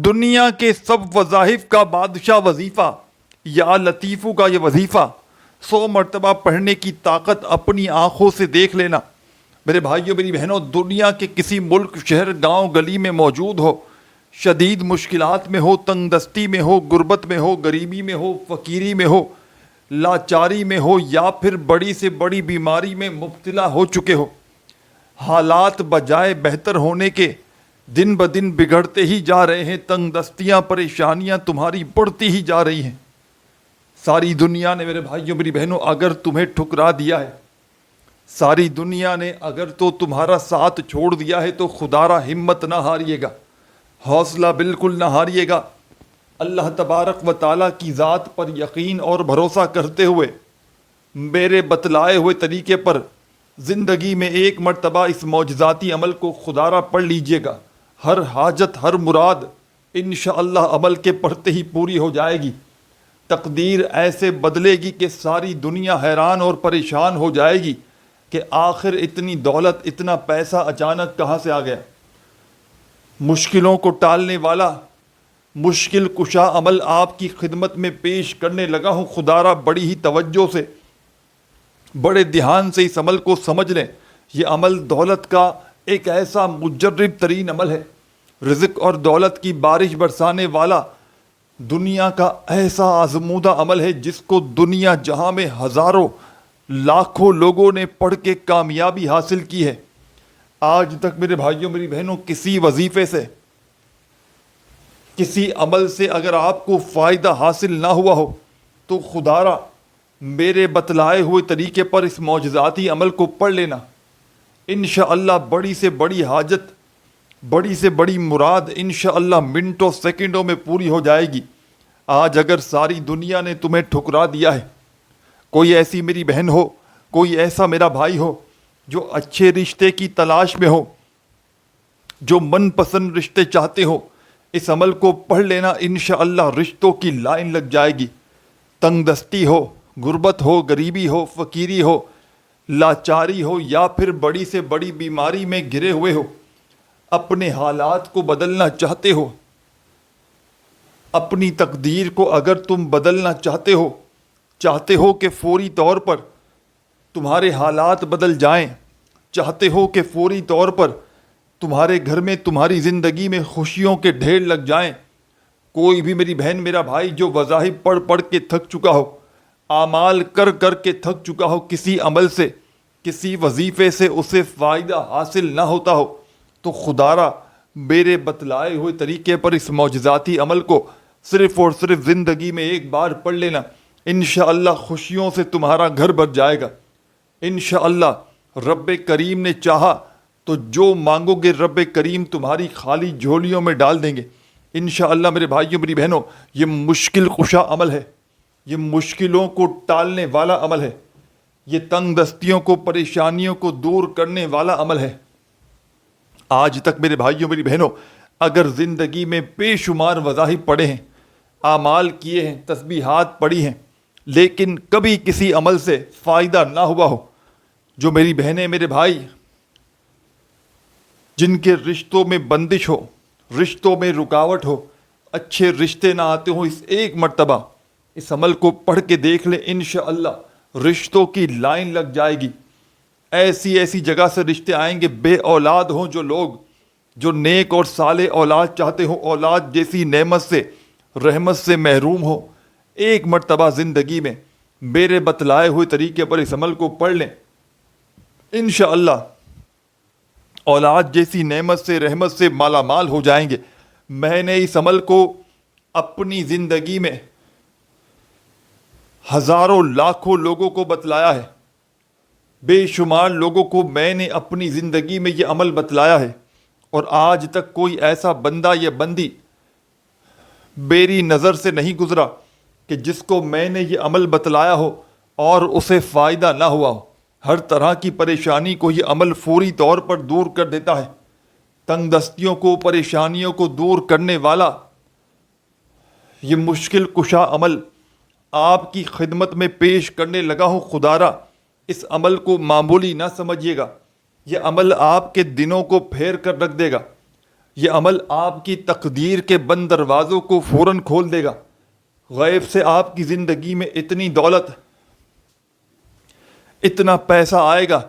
دنیا کے سب وظائف کا بادشاہ وظیفہ یا لطیفوں کا یہ وظیفہ 100 مرتبہ پڑھنے کی طاقت اپنی آنکھوں سے دیکھ لینا۔ میرے بھائیوں میری بہنوں، دنیا کے کسی ملک، شہر، گاؤں، گلی میں موجود ہو، شدید مشکلات میں ہو، تنگ دستی میں ہو، غربت میں ہو، غریبی میں ہو، فقیری میں ہو، لاچاری میں ہو، یا پھر بڑی سے بڑی بیماری میں مبتلا ہو چکے ہو، حالات بجائے بہتر ہونے کے دن بدن بگڑتے ہی جا رہے ہیں، تنگ دستیاں، پریشانیاں تمہاری بڑھتی ہی جا رہی ہیں۔ ساری دنیا نے میرے بھائیوں میری بہنوں اگر تمہیں ٹھکرا دیا ہے، ساری دنیا نے اگر تو تمہارا ساتھ چھوڑ دیا ہے، تو خدا را ہمت نہ ہاریے گا، حوصلہ بالکل نہ ہاریے گا۔ اللہ تبارک و تعالیٰ کی ذات پر یقین اور بھروسہ کرتے ہوئے میرے بتلائے ہوئے طریقے پر زندگی میں ایک مرتبہ اس معجزاتی عمل کو خدا را پڑھ لیجئے گا۔ ہر حاجت، ہر مراد انشاءاللہ عمل کے پڑھتے ہی پوری ہو جائے گی۔ تقدیر ایسے بدلے گی کہ ساری دنیا حیران اور پریشان ہو جائے گی کہ آخر اتنی دولت، اتنا پیسہ اچانک کہاں سے آ گیا۔ مشکلوں کو ٹالنے والا مشکل کشا عمل آپ کی خدمت میں پیش کرنے لگا ہوں۔ خدا را بڑی ہی توجہ سے، بڑے دھیان سے اس عمل کو سمجھ لیں۔ یہ عمل دولت کا ایک ایسا مجرب ترین عمل ہے، رزق اور دولت کی بارش برسانے والا دنیا کا ایسا آزمودہ عمل ہے جس کو دنیا جہاں میں ہزاروں لاکھوں لوگوں نے پڑھ کے کامیابی حاصل کی ہے۔ آج تک میرے بھائیوں میری بہنوں کسی وظیفے سے، کسی عمل سے اگر آپ کو فائدہ حاصل نہ ہوا ہو تو خدا را میرے بتلائے ہوئے طریقے پر اس معجزاتی عمل کو پڑھ لینا۔ انشاءاللہ بڑی سے بڑی حاجت، بڑی سے بڑی مراد انشاءاللہ منٹوں سیکنڈوں میں پوری ہو جائے گی۔ آج اگر ساری دنیا نے تمہیں ٹھکرا دیا ہے، کوئی ایسی میری بہن ہو، کوئی ایسا میرا بھائی ہو جو اچھے رشتے کی تلاش میں ہو، جو من پسند رشتے چاہتے ہو، اس عمل کو پڑھ لینا، انشاءاللہ رشتوں کی لائن لگ جائے گی۔ تنگ دستی ہو، غربت ہو، غریبی ہو، فقیری ہو، لاچاری ہو، یا پھر بڑی سے بڑی بیماری میں گھرے ہوئے ہو، اپنے حالات کو بدلنا چاہتے ہو، اپنی تقدیر کو اگر تم بدلنا چاہتے ہو کہ فوری طور پر تمہارے حالات بدل جائیں، چاہتے ہو کہ فوری طور پر تمہارے گھر میں، تمہاری زندگی میں خوشیوں کے ڈھیر لگ جائیں، کوئی بھی میری بہن میرا بھائی جو وظائف پڑھ پڑھ کے تھک چکا ہو، اعمال کر کر کے تھک چکا ہو، کسی عمل سے، کسی وظیفے سے اسے فائدہ حاصل نہ ہوتا ہو، تو خدا را میرے بتلائے ہوئے طریقے پر اس معجزاتی عمل کو صرف اور صرف زندگی میں ایک بار پڑھ لینا۔ انشاءاللہ خوشیوں سے تمہارا گھر بھر جائے گا۔ انشاءاللہ رب کریم نے چاہا تو جو مانگو گے رب کریم تمہاری خالی جھولیوں میں ڈال دیں گے۔ انشاءاللہ میرے بھائیوں میری بہنوں، یہ مشکل کشا عمل ہے، یہ مشکلوں کو ٹالنے والا عمل ہے، یہ تنگ دستیوں کو، پریشانیوں کو دور کرنے والا عمل ہے۔ آج تک میرے بھائیوں میری بہنوں اگر زندگی میں بے شمار وظائف پڑھے ہیں، اعمال کیے ہیں، تسبیحات پڑھی ہیں، لیکن کبھی کسی عمل سے فائدہ نہ ہوا ہو، جو میری بہنیں میرے بھائی جن کے رشتوں میں بندش ہو، رشتوں میں رکاوٹ ہو، اچھے رشتے نہ آتے ہوں، اس ایک مرتبہ اس عمل کو پڑھ کے دیکھ لیں، انشاءاللہ رشتوں کی لائن لگ جائے گی۔ ایسی ایسی جگہ سے رشتے آئیں گے، بے اولاد ہوں جو لوگ، جو نیک اور صالح اولاد چاہتے ہوں، اولاد جیسی نعمت سے، رحمت سے محروم ہو، ایک مرتبہ زندگی میں میرے بتلائے ہوئے طریقے پر اس عمل کو پڑھ لیں، انشاءاللہ اولاد جیسی نعمت سے، رحمت سے مالا مال ہو جائیں گے۔ میں نے اس عمل کو اپنی زندگی میں ہزاروں لاکھوں لوگوں کو بتلایا ہے، بے شمار لوگوں کو میں نے اپنی زندگی میں یہ عمل بتلایا ہے، اور آج تک کوئی ایسا بندہ یا بندی میری نظر سے نہیں گزرا کہ جس کو میں نے یہ عمل بتلایا ہو اور اسے فائدہ نہ ہوا ہو۔ ہر طرح کی پریشانی کو یہ عمل فوری طور پر دور کر دیتا ہے۔ تنگ دستیوں کو، پریشانیوں کو دور کرنے والا یہ مشکل کشا عمل آپ کی خدمت میں پیش کرنے لگا ہوں۔ خدا را اس عمل کو معمولی نہ سمجھیے گا، یہ عمل آپ کے دنوں کو پھیر کر رکھ دے گا، یہ عمل آپ کی تقدیر کے بند دروازوں کو فوراً کھول دے گا. غیب سے آپ کی زندگی میں اتنی دولت، اتنا پیسہ آئے گا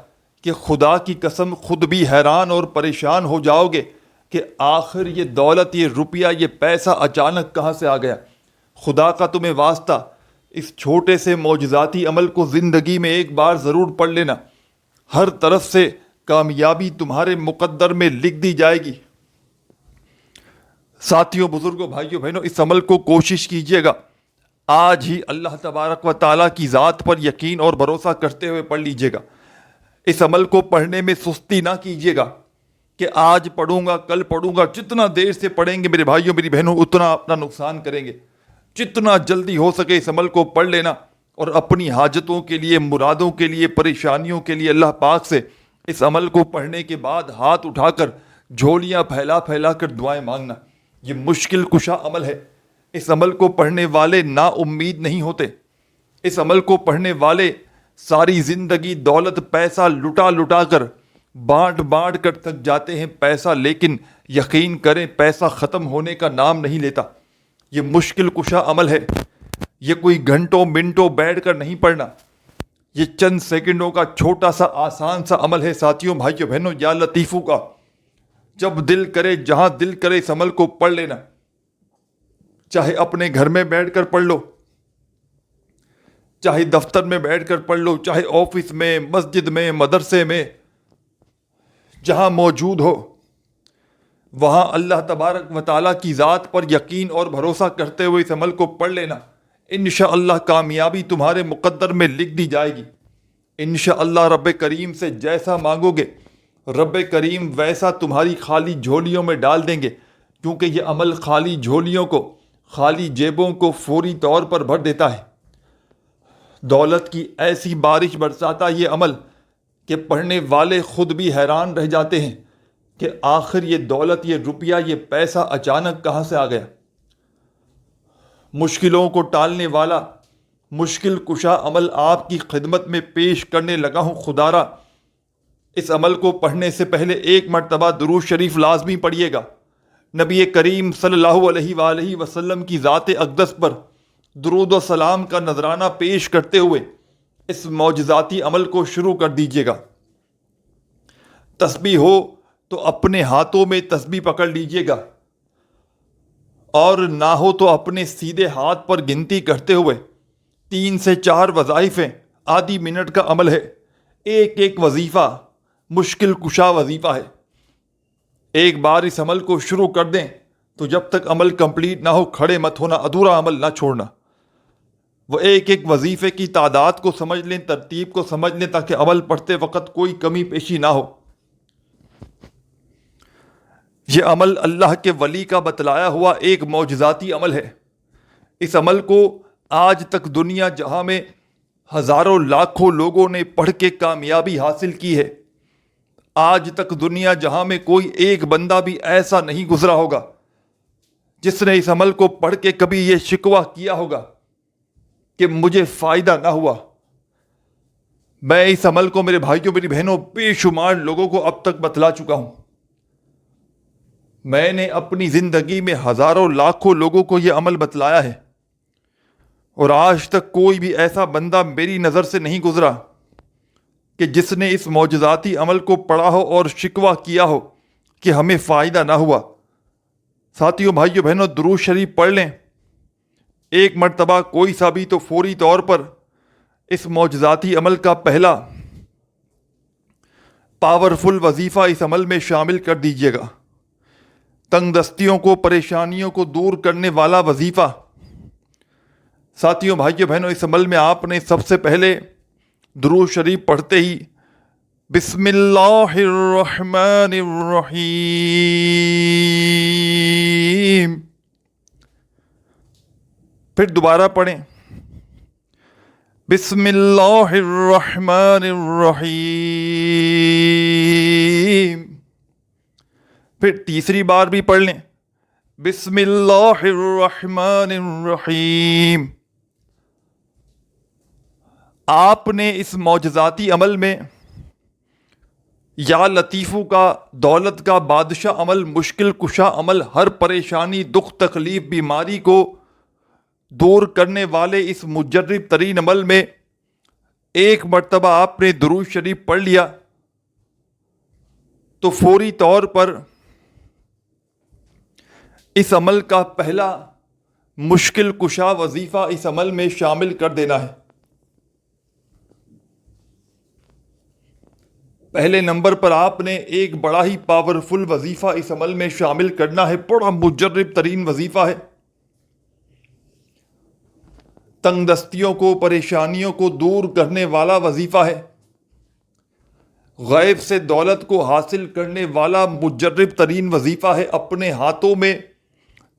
کہ خدا کی قسم خود بھی حیران اور پریشان ہو جاؤ گے کہ آخر یہ دولت، یہ روپیہ، یہ پیسہ اچانک کہاں سے آ گیا. خدا کا تمہیں واسطہ، اس چھوٹے سے معجزاتی عمل کو زندگی میں ایک بار ضرور پڑھ لینا. ہر طرف سے کامیابی تمہارے مقدر میں لکھ دی جائے گی. ساتھیوں، بزرگوں، بھائیوں، بہنوں، اس عمل کو کوشش کیجیے گا. آج ہی اللہ تبارک و تعالیٰ کی ذات پر یقین اور بھروسہ کرتے ہوئے پڑھ لیجیے گا. اس عمل کو پڑھنے میں سستی نہ کیجیے گا کہ آج پڑھوں گا، کل پڑھوں گا. جتنا دیر سے پڑھیں گے میرے بھائیوں، میری بہنوں، اتنا اپنا نقصان کریں گے. جتنا جلدی ہو سکے اس عمل کو پڑھ لینا اور اپنی حاجتوں کے لیے، مرادوں کے لیے، پریشانیوں کے لیے اللہ پاک سے اس عمل کو پڑھنے کے بعد ہاتھ اٹھا کر، جھولیاں پھیلا پھیلا کر دعائیں مانگنا. یہ مشکل کشا عمل ہے. اس عمل کو پڑھنے والے نا امید نہیں ہوتے. اس عمل کو پڑھنے والے ساری زندگی دولت، پیسہ لٹا لٹا کر، بانٹ بانٹ کر تھک جاتے ہیں پیسہ، لیکن یقین کریں پیسہ ختم ہونے کا نام نہیں لیتا. یہ مشکل کشا عمل ہے. یہ کوئی گھنٹوں منٹوں بیٹھ کر نہیں پڑھنا. یہ چند سیکنڈوں کا چھوٹا سا آسان سا عمل ہے. ساتھیوں، بھائیوں، بہنوں، یا لطیفوں کا جب دل کرے، جہاں دل کرے اس عمل کو پڑھ لینا. چاہے اپنے گھر میں بیٹھ کر پڑھ لو، چاہے دفتر میں بیٹھ کر پڑھ لو، چاہے آفس میں، مسجد میں، مدرسے میں، جہاں موجود ہو وہاں اللہ تبارک و تعالیٰ کی ذات پر یقین اور بھروسہ کرتے ہوئے اس عمل کو پڑھ لینا. انشاءاللہ کامیابی تمہارے مقدر میں لکھ دی جائے گی. انشاءاللہ رب کریم سے جیسا مانگو گے رب کریم ویسا تمہاری خالی جھولیوں میں ڈال دیں گے، کیونکہ یہ عمل خالی جھولیوں کو، خالی جیبوں کو فوری طور پر بھر دیتا ہے. دولت کی ایسی بارش برساتا یہ عمل کہ پڑھنے والے خود بھی حیران رہ جاتے ہیں کہ آخر یہ دولت، یہ روپیہ، یہ پیسہ اچانک کہاں سے آ گیا. مشکلوں کو ٹالنے والا مشکل کشا عمل آپ کی خدمت میں پیش کرنے لگا ہوں. خدارا اس عمل کو پڑھنے سے پہلے ایک مرتبہ درود شریف لازمی پڑھیے گا. نبی کریم صلی اللہ علیہ وآلہ وسلم کی ذات اقدس پر درود و سلام کا نذرانہ پیش کرتے ہوئے اس معجزاتی عمل کو شروع کر دیجیے گا. تسبیح ہو تو اپنے ہاتھوں میں تسبیح پکڑ لیجیے گا، اور نہ ہو تو اپنے سیدھے ہاتھ پر گنتی کرتے ہوئے 3 سے 4 وظائف ہیں. آدھی منٹ کا عمل ہے. ایک ایک وظیفہ مشکل کشا وظیفہ ہے. ایک بار اس عمل کو شروع کر دیں تو جب تک عمل کمپلیٹ نہ ہو کھڑے مت ہونا، ادھورا عمل نہ چھوڑنا. وہ ایک ایک وظیفے کی تعداد کو سمجھ لیں، ترتیب کو سمجھ لیں، تاکہ عمل پڑھتے وقت کوئی کمی پیشی نہ ہو. یہ عمل اللہ کے ولی کا بتلایا ہوا ایک معجزاتی عمل ہے. اس عمل کو آج تک دنیا جہاں میں ہزاروں لاکھوں لوگوں نے پڑھ کے کامیابی حاصل کی ہے. آج تک دنیا جہاں میں کوئی ایک بندہ بھی ایسا نہیں گزرا ہوگا جس نے اس عمل کو پڑھ کے کبھی یہ شکوہ کیا ہوگا کہ مجھے فائدہ نہ ہوا. میں اس عمل کو میرے بھائیوں، میری بہنوں، بے شمار لوگوں کو اب تک بتلا چکا ہوں. میں نے اپنی زندگی میں ہزاروں لاکھوں لوگوں کو یہ عمل بتلایا ہے، اور آج تک کوئی بھی ایسا بندہ میری نظر سے نہیں گزرا کہ جس نے اس معجزاتی عمل کو پڑھا ہو اور شکوہ کیا ہو کہ ہمیں فائدہ نہ ہوا. ساتھیوں، بھائیوں، بہنوں، درود شریف پڑھ لیں ایک مرتبہ، کوئی سا بھی، تو فوری طور پر اس معجزاتی عمل کا پہلا پاورفل وظیفہ اس عمل میں شامل کر دیجیے گا. تنگ دستیوں کو، پریشانیوں کو دور کرنے والا وظیفہ. ساتھیوں، بھائیوں، بہنوں، اس عمل میں آپ نے سب سے پہلے درود شریف پڑھتے ہی بسم اللہ الرحمن الرحیم، پھر دوبارہ پڑھیں بسم اللہ الرحمن الرحیم، پھر تیسری بار بھی پڑھ لیں بسم اللہ الرحمن الرحیم. آپ نے اس معجزاتی عمل میں یا لطیفو کا دولت کا بادشاہ عمل، مشکل کشا عمل، ہر پریشانی، دکھ، تکلیف، بیماری کو دور کرنے والے اس مجرب ترین عمل میں ایک مرتبہ آپ نے درود شریف پڑھ لیا تو فوری طور پر اس عمل کا پہلا مشکل کشا وظیفہ اس عمل میں شامل کر دینا ہے۔ پہلے نمبر پر آپ نے ایک بڑا ہی پاورفل وظیفہ اس عمل میں شامل کرنا ہے، بڑا مجرب ترین وظیفہ ہے، تنگ دستیوں کو، پریشانیوں کو دور کرنے والا وظیفہ ہے، غیب سے دولت کو حاصل کرنے والا مجرب ترین وظیفہ ہے۔ اپنے ہاتھوں میں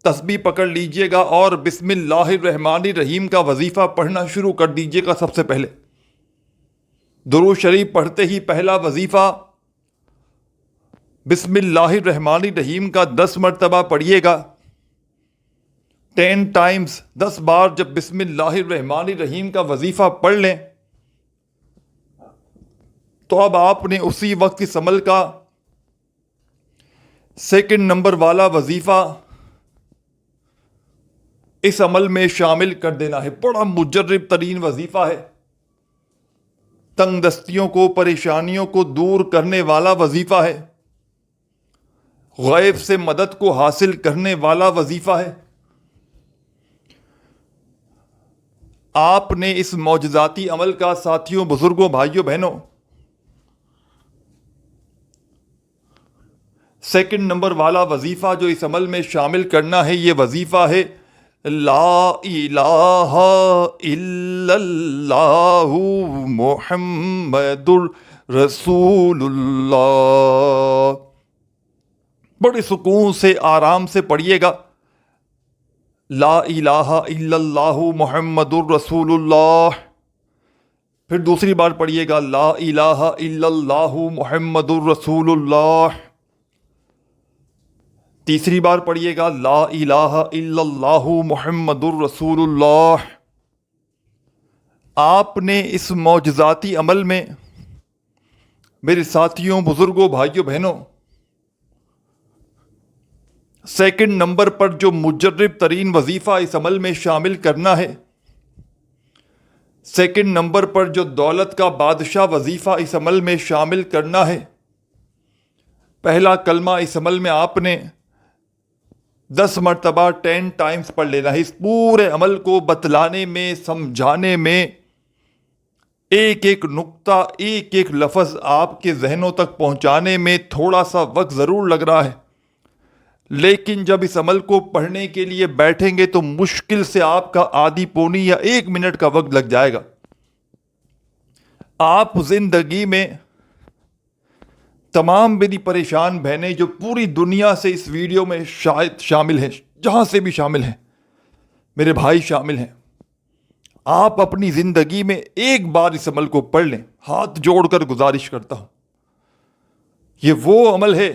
تسبیح پکڑ لیجئے گا اور بسم اللہ الرحمن الرحیم کا وظیفہ پڑھنا شروع کر دیجئے گا۔ سب سے پہلے درود شریف پڑھتے ہی پہلا وظیفہ بسم اللہ الرحمن الرحیم کا 10 مرتبہ پڑھیے گا، 10 ٹائمز، 10 بار جب بسم اللہ الرحمن الرحیم کا وظیفہ پڑھ لیں تو اب آپ نے اسی وقت اس عمل کا سیکنڈ نمبر والا وظیفہ اس عمل میں شامل کر دینا ہے۔ بڑا مجرب ترین وظیفہ ہے، تنگ دستیوں کو، پریشانیوں کو دور کرنے والا وظیفہ ہے، غیب سے مدد کو حاصل کرنے والا وظیفہ ہے۔ آپ نے اس معجزاتی عمل کا ساتھیوں، بزرگوں، بھائیوں، بہنوں سیکنڈ نمبر والا وظیفہ جو اس عمل میں شامل کرنا ہے، یہ وظیفہ ہے لا الہ الا اللہ محمد رسول اللہ۔ بڑے سکون سے، آرام سے پڑھیے گا، لا الہ الا اللہ محمد الرسول اللہ۔ پھر دوسری بار پڑھیے گا، لا الہ الا اللہ محمد الرسول اللہ۔ تیسری بار پڑھیے گا، لا الہ الا اللہ محمد الرسول اللہ۔ آپ نے اس معجزاتی عمل میں میرے ساتھیوں، بزرگوں، بھائیوں، بہنوں سیکنڈ نمبر پر جو مجرب ترین وظیفہ اس عمل میں شامل کرنا ہے، سیکنڈ نمبر پر جو دولت کا بادشاہ وظیفہ اس عمل میں شامل کرنا ہے، پہلا کلمہ اس عمل میں آپ نے 10 مرتبہ 10 ٹائمز پڑھ لینا ہے۔ اس پورے عمل کو بتلانے میں، سمجھانے میں، ایک ایک نقطہ، ایک ایک لفظ آپ کے ذہنوں تک پہنچانے میں تھوڑا سا وقت ضرور لگ رہا ہے، لیکن جب اس عمل کو پڑھنے کے لیے بیٹھیں گے تو مشکل سے آپ کا آدھی پونی یا 1 منٹ کا وقت لگ جائے گا۔ آپ زندگی میں تمام میری پریشان بہنیں جو پوری دنیا سے اس ویڈیو میں شاید شامل ہیں، جہاں سے بھی شامل ہیں، میرے بھائی شامل ہیں، آپ اپنی زندگی میں ایک بار اس عمل کو پڑھ لیں۔ ہاتھ جوڑ کر گزارش کرتا ہوں، یہ وہ عمل ہے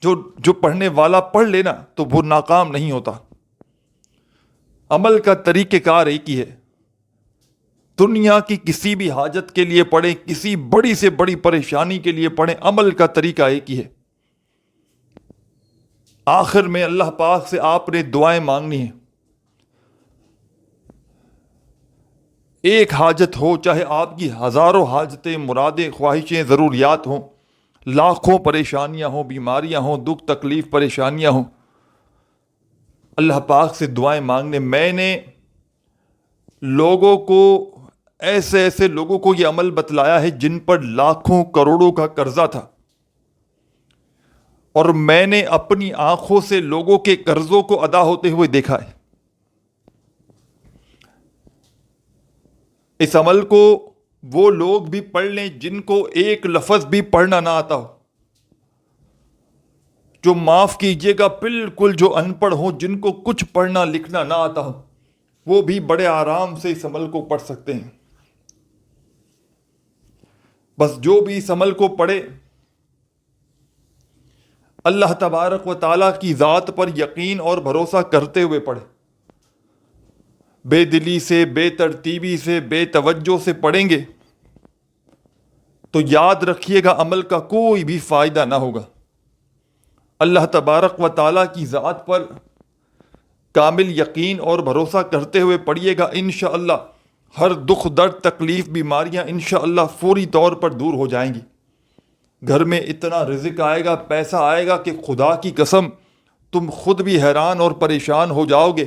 جو پڑھنے والا پڑھ لینا تو وہ ناکام نہیں ہوتا۔ عمل کا طریقہ کار ایک ہی ہے، دنیا کی کسی بھی حاجت کے لیے پڑھیں، کسی بڑی سے بڑی پریشانی کے لیے پڑھیں، عمل کا طریقہ ایک ہی ہے۔ آخر میں اللہ پاک سے آپ نے دعائیں مانگنی ہیں۔ ایک حاجت ہو، چاہے آپ کی ہزاروں حاجتیں، مرادیں، خواہشیں، ضروریات ہوں، لاکھوں پریشانیاں ہوں، بیماریاں ہوں، دکھ، تکلیف، پریشانیاں ہوں، اللہ پاک سے دعائیں مانگنے۔ میں نے لوگوں کو، ایسے لوگوں کو یہ عمل بتلایا ہے جن پر لاکھوں کروڑوں کا قرضہ تھا، اور میں نے اپنی آنکھوں سے لوگوں کے قرضوں کو ادا ہوتے ہوئے دیکھا ہے۔ اس عمل کو وہ لوگ بھی پڑھ لیں جن کو ایک لفظ بھی پڑھنا نہ آتا ہو، جو معاف کیجیے گا بالکل جو ان پڑھ ہوں، جن کو کچھ پڑھنا لکھنا نہ آتا ہو، وہ بھی بڑے آرام سے اس عمل کو پڑھ سکتے ہیں۔ بس جو بھی اس عمل کو پڑھے، اللہ تبارک و تعالیٰ کی ذات پر یقین اور بھروسہ کرتے ہوئے پڑھے، بے دلی سے، بے ترتیبی سے، بے توجہ سے پڑھیں گے تو یاد رکھیے گا عمل کا کوئی بھی فائدہ نہ ہوگا۔ اللہ تبارک و تعالیٰ کی ذات پر کامل یقین اور بھروسہ کرتے ہوئے پڑھیے گا، انشاءاللہ ہر دکھ درد تکلیف بیماریاں انشاءاللہ فوری طور پر دور ہو جائیں گی۔ گھر میں اتنا رزق آئے گا، پیسہ آئے گا کہ خدا کی قسم تم خود بھی حیران اور پریشان ہو جاؤ گے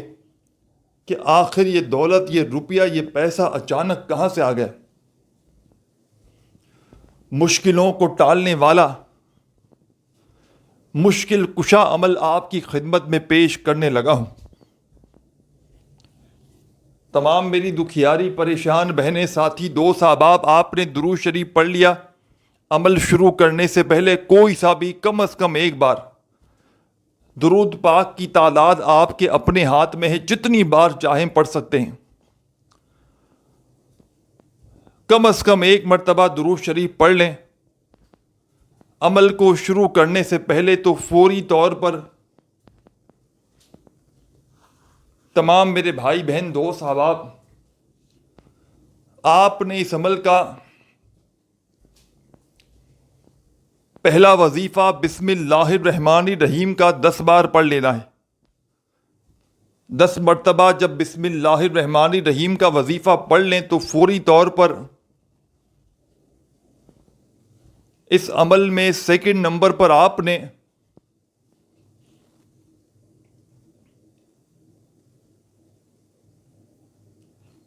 کہ آخر یہ دولت، یہ روپیہ، یہ پیسہ اچانک کہاں سے آ گیا۔ مشکلوں کو ٹالنے والا مشکل کشا عمل آپ کی خدمت میں پیش کرنے لگا ہوں۔ تمام میری دکھیاری پریشان بہنیں، ساتھی، دوست، احباب، آپ نے درود شریف پڑھ لیا۔ عمل شروع کرنے سے پہلے کوئی سا بھی کم از کم ایک بار درود پاک کی تعداد آپ کے اپنے ہاتھ میں ہے، جتنی بار چاہیں پڑھ سکتے ہیں۔ کم از کم ایک مرتبہ درود شریف پڑھ لیں۔ عمل کو شروع کرنے سے پہلے تو فوری طور پر تمام میرے بھائی بہن دوست احباب، آپ نے اس عمل کا پہلا وظیفہ بسم اللہ الرحمن الرحیم کا 10 بار پڑھ لینا ہے۔ 10 مرتبہ جب بسم اللہ الرحمن الرحیم کا وظیفہ پڑھ لیں تو فوری طور پر اس عمل میں سیکنڈ نمبر پر آپ نے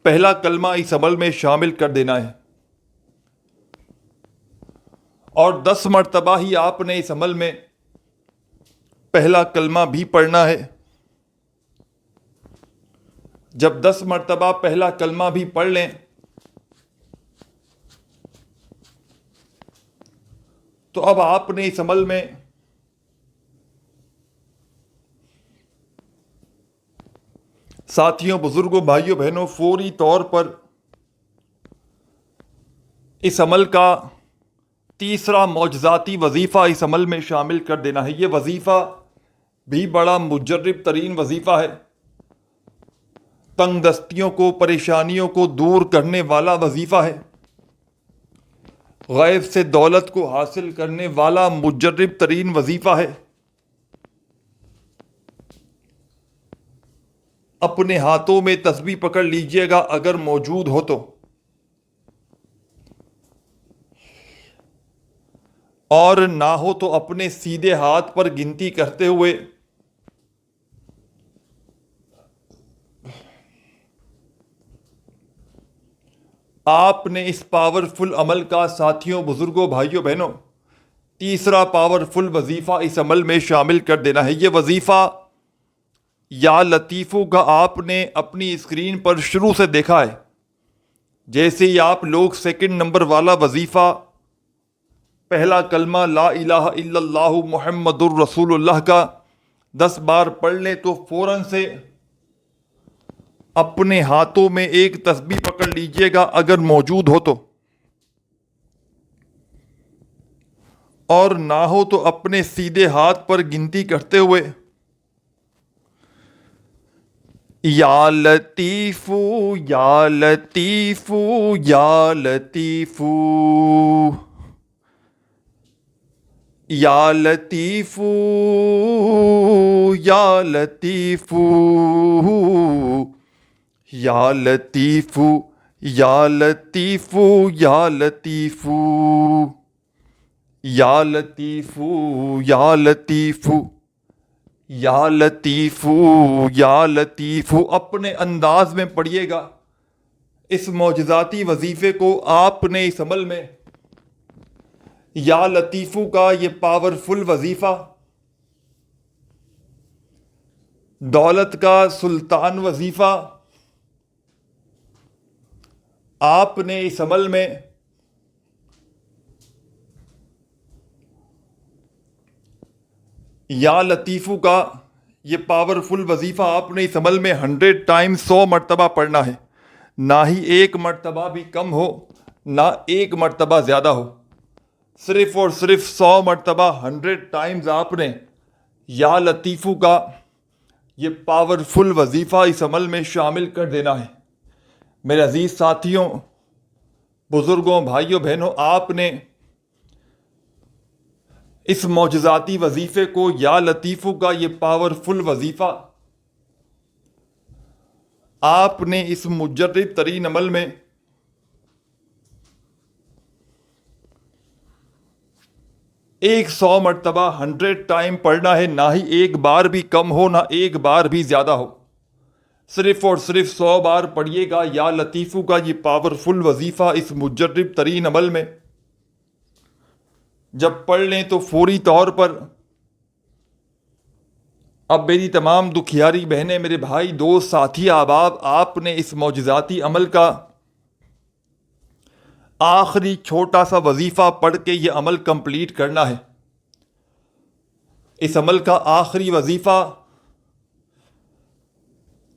پہلا کلمہ اس عمل میں شامل کر دینا ہے، اور 10 مرتبہ ہی آپ نے اس عمل میں پہلا کلمہ بھی پڑھنا ہے۔ جب 10 مرتبہ پہلا کلمہ بھی پڑھ لیں تو اب آپ نے اس عمل میں ساتھیوں، بزرگوں، بھائیوں، بہنوں، فوری طور پر اس عمل کا تیسرا معجزاتی وظیفہ اس عمل میں شامل کر دینا ہے۔ یہ وظیفہ بھی بڑا مجرب ترین وظیفہ ہے، تنگ دستیوں کو، پریشانیوں کو دور کرنے والا وظیفہ ہے، غیب سے دولت کو حاصل کرنے والا مجرب ترین وظیفہ ہے۔ اپنے ہاتھوں میں تسبیح پکڑ لیجئے گا اگر موجود ہو تو، اور نہ ہو تو اپنے سیدھے ہاتھ پر گنتی کرتے ہوئے آپ نے اس پاورفل عمل کا، ساتھیوں، بزرگوں، بھائیوں، بہنوں، تیسرا پاورفل وظیفہ اس عمل میں شامل کر دینا ہے۔ یہ وظیفہ یا لطیفوں کا آپ نے اپنی اسکرین پر شروع سے دیکھا ہے۔ جیسے ہی آپ لوگ سیکنڈ نمبر والا وظیفہ، پہلا کلمہ لا الہ الا اللہ محمد الرسول اللہ کا 10 بار پڑھ لیں تو فوراً سے اپنے ہاتھوں میں ایک تسبیح پکڑ لیجئے گا اگر موجود ہو تو، اور نہ ہو تو اپنے سیدھے ہاتھ پر گنتی کرتے ہوئے یا لطیفو یا لطیفو یا لطیفو یا لطیفو یا لطیفو یا لطیفو یا لطیفو یا لطیفو یا لطیفو یا لطیفو یا لطیفو یا لطیفو، اپنے انداز میں پڑھیے گا۔ اس معجزاتی وظیفے کو آپ نے اس عمل میں یا لطیفو کا یہ پاورفل وظیفہ، دولت کا سلطان وظیفہ، آپ نے اس عمل میں یا لطیفو کا یہ پاورفل وظیفہ آپ نے اس عمل میں 100 ٹائمز 100 مرتبہ پڑھنا ہے، نہ ہی ایک مرتبہ بھی کم ہو، نہ ایک مرتبہ زیادہ ہو، صرف اور صرف 100 مرتبہ 100 ٹائمز آپ نے یا لطیفو کا یہ پاورفل وظیفہ اس عمل میں شامل کر دینا ہے۔ میرے عزیز ساتھیوں، بزرگوں، بھائیوں، بہنوں، آپ نے اس معجزاتی وظیفے کو، یا لطیفو کا یہ پاورفل وظیفہ آپ نے اس مجرب ترین عمل میں ایک 100 مرتبہ 100 ٹائم پڑھنا ہے، نہ ہی ایک بار بھی کم ہو، نہ ایک بار بھی زیادہ ہو، صرف اور صرف 100 بار پڑھیے گا یا لطیفو کا یہ پاورفل وظیفہ اس مجرب ترین عمل میں۔ جب پڑھ لیں تو فوری طور پر اب میری تمام دکھیاری بہنیں، میرے بھائی، دوست، ساتھی، احباب، آپ نے اس معجزاتی عمل کا آخری چھوٹا سا وظیفہ پڑھ کے یہ عمل کمپلیٹ کرنا ہے۔ اس عمل کا آخری وظیفہ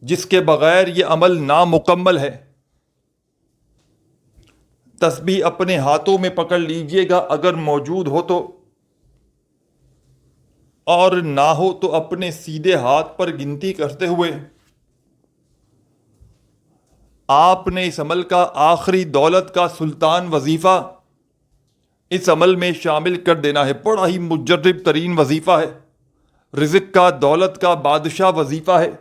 جس کے بغیر یہ عمل نامکمل ہے، تسبیح اپنے ہاتھوں میں پکڑ لیجئے گا اگر موجود ہو تو، اور نہ ہو تو اپنے سیدھے ہاتھ پر گنتی کرتے ہوئے آپ نے اس عمل کا آخری دولت کا سلطان وظیفہ اس عمل میں شامل کر دینا ہے۔ بڑا ہی مجرب ترین وظیفہ ہے، رزق کا، دولت کا بادشاہ وظیفہ ہے،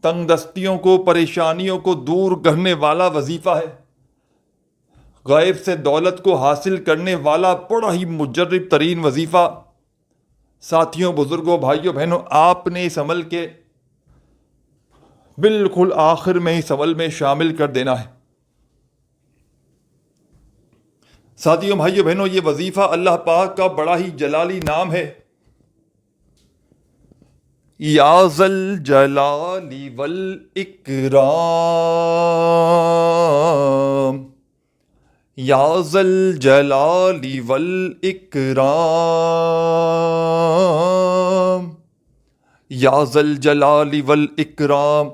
تنگ دستیوں کو، پریشانیوں کو دور کرنے والا وظیفہ ہے، غیب سے دولت کو حاصل کرنے والا بڑا ہی مجرب ترین وظیفہ۔ ساتھیوں، بزرگوں، بھائیوں، بہنوں، آپ نے اس عمل کے بالکل آخر میں اس عمل میں شامل کر دینا ہے۔ ساتھیوں، بھائیوں، بہنوں، یہ وظیفہ اللہ پاک کا بڑا ہی جلالی نام ہے، یا ذل جلال والاکرام، یا ذل جلال والاکرام، یا ذل جلال والاکرام،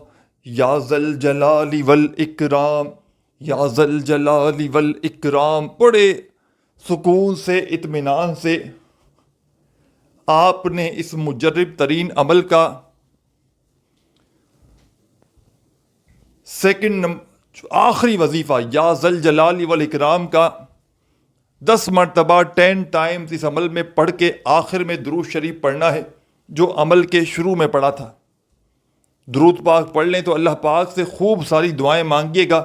یا ذل جلال والاکرام، یا ذل جلال والاکرام۔ بڑے سکون سے، اطمینان سے آپ نے اس مجرب ترین عمل کا آخری وظیفہ یا ذل جلال والاکرام کا 10 مرتبہ 10 ٹائمز اس عمل میں پڑھ کے آخر میں درود شریف پڑھنا ہے، جو عمل کے شروع میں پڑھا تھا۔ درود پاک پڑھ لیں تو اللہ پاک سے خوب ساری دعائیں مانگیے گا۔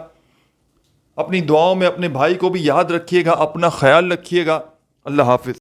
اپنی دعاؤں میں اپنے بھائی کو بھی یاد رکھیے گا، اپنا خیال رکھیے گا۔ اللہ حافظ۔